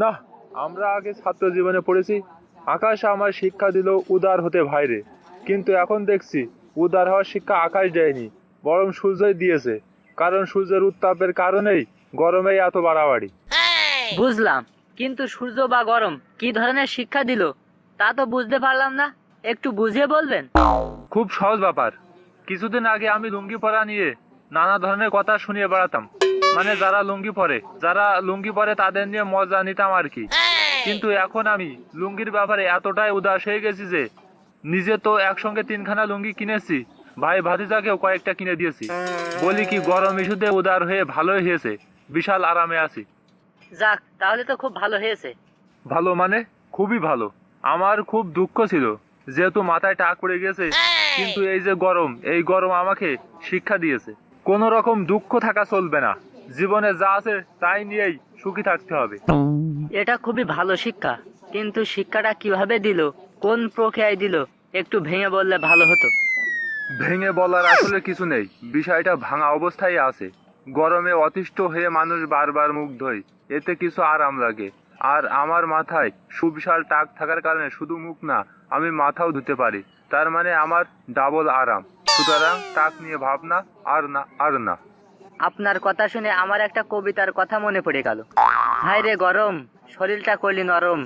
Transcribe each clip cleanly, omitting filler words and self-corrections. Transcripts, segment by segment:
না, আমরা আগে ছাত্র জীবনে পড়েছি আকাশ আমার শিক্ষা দিল উদার হতে ভাইরে, কিন্তু এখন দেখছি উদার হওয়ার শিক্ষা আকাশ দেয়নি, বরং সূর্যই দিয়েছে। কারণ সূর্যের উত্তাপের কারণেই গরমেই এত বাড়াবাড়ি। বুঝলাম, কিন্তু সূর্য বা গরম কি ধরনের শিক্ষা দিল তা তো বুঝতে পারলাম না। একটু বুঝিয়ে বলবেন? খুব সহজ ব্যাপার। কিছুদিন আগে আমি লুঙ্গি পরা নিয়ে নানা ধরনের কথা শুনিয়ে বেড়াতাম। মানে যারা লুঙ্গি পরে তাদের নিয়ে মজা নিতাম আর কি। কিন্তু এখন আমি লুঙ্গির ব্যাপারে এতটাই উদাস হয়ে গেছি যে নিজে তো একসঙ্গে 3খানা লুঙ্গি কিনেছি, ভাই ভাতিজাকেও কয়েকটা কিনে দিয়েছি। বলি কি, গরম ইস্যুতে উদার হয়ে ভালোই হয়েছে, বিশাল আরামে আছি। যাক, তাহলে তো খুব ভালো হয়েছে। ভালো মানে খুবই ভালো। আমার খুব দুঃখ ছিল, যেহেতু মাথায় টাক পড়ে গেছে। কিন্তু এই যে গরম, এই গরম আমাকে শিক্ষা দিয়েছে কোন রকম দুঃখ থাকা চলবে না, জীবনে যা আছে তাই নিয়েই সুখী থাকতে হবে। এটা খুবই ভালো শিক্ষা, কিন্তু শিক্ষাটা কিভাবে দিল, কোন প্রক্রিয়ায় দিল, একটু ভেঙে বললে ভালো হতো। ভেঙে বলার আসলে কিছু নেই, বিষয়টা ভাঙা অবস্থায় আছে। গরমে অতিষ্ঠ হয়ে মানুষ বারবার মুখ ধোয়, এতে কিছু আরাম লাগে। আর আমার মাথায় সুবিশাল টাক থাকার কারণে শুধু মুখ না, আমি মাথাও ধুতে পারি। তার মানে আমার ডাবল আরাম। সুতরাং টাক নিয়ে ভাবনা আর না আর না। আপনার কথা শুনে আমার একটা কবিতার কথা মনে পড়ে গেল। হায় রে গরম, শরীরটা করলি নরম,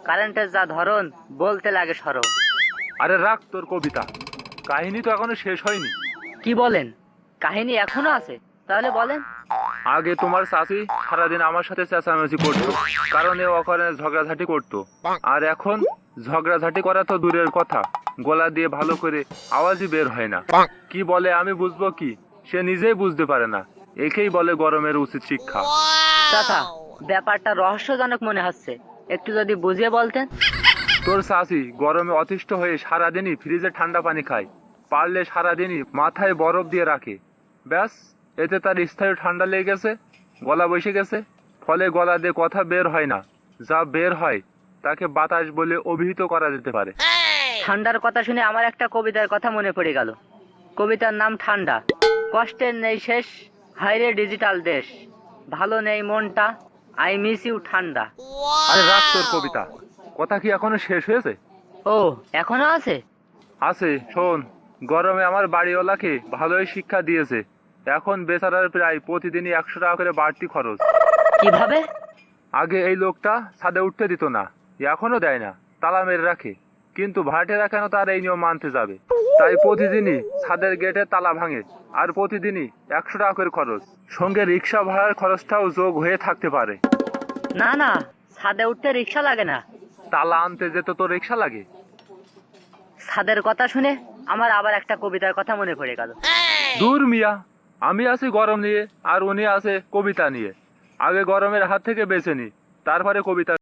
কারেন্টের যা ধরন, বলতে লাগে সরম। আরে রাখ তোর কবিতা, কাহিনী তো এখনো শেষ হয়নি। কি বলেন? কাহিনী এখনো আছে? তাহলে বলেন। আগে তোমার চাচি সারাদিন আমার সাথে চেঁচামেচি করতো, কারণ এ অকারণে ঝগড়াঝাটি করতো। আর এখন ঝগড়াঝাটি করা তো দূরের কথা, গলা দিয়ে ভালো করে আওয়াজই বের হয় না। কি বলে আমি বুঝবো কি? সে নিজেই বুঝতে পারে না। একেই বলে গরমের উচিত শিক্ষা। চাচা, ব্যাপারটা রহস্যজনক মনে হচ্ছে, একটু যদি বুঝিয়ে বলতেন। তোর চাচি গরমে অতিষ্ঠ হয়ে সারাদিনই ফ্রিজে ঠান্ডা পানি খায়, পারলে সারাদিনই মাথায় বরফ দিয়ে রাখে। ব্যাস, এতে তার স্থায়ী ঠান্ডা লেগে গেছে, গলা বসে গেছে। ফলে গলা দিয়ে কথা বের হয় না, যা বের হয় তাকে বাতাস বলে অভিহিত করা যেতে পারে। ঠান্ডার কথা শুনে আমার একটা কবিতার কথা মনে পড়ে গেল। কবিতার নাম ঠান্ডা। কষ্টের নেই শেষ, হায়রে ডিজিটাল দেশ, ভালো নেই মনটা, আই মিস ইউ ঠান্ডা। আরে রাখ তোর কবিতা, কথা কি এখনো শেষ হয়েছে? ও, এখনো আছে? আছে, শোন। গরমে আমার বাড়িওয়ালাকে ভালোই শিক্ষা দিয়েছে। এখন বেচারার প্রায় প্রতিদিনই 100 টাকা করে বাড়তি খরচ। কিভাবে? আগে এই লোকটা ছাদে উঠতে দিত না, এখনো দেয় না, তালা মেরে রাখে। কিন্তু ভাড়াটেরা কেন তার এই নিয়ম মানতে যাবে? তাই প্রতিদিনই ছাদের গেটে তালা ভাঙে, আর প্রতিদিনই 100 টাকা করে খরচ। সঙ্গে রিক্সা ভাড়ার খরচটাও যোগ হয়ে থাকতে পারে। না না, ছাদে উঠতে রিক্সা লাগে না। তালা আনতে যেতে তো রিক্সা লাগে। ছাদের কথা শুনে আমার আবার একটা কবিতার কথা মনে পড়ে গেল। দূর মিয়া, আমি আছি গরম নিয়ে আর উনি আছে কবিতা নিয়ে। আগে গরমের হাত থেকে বেঁচে নি, তারপরে কবিতা।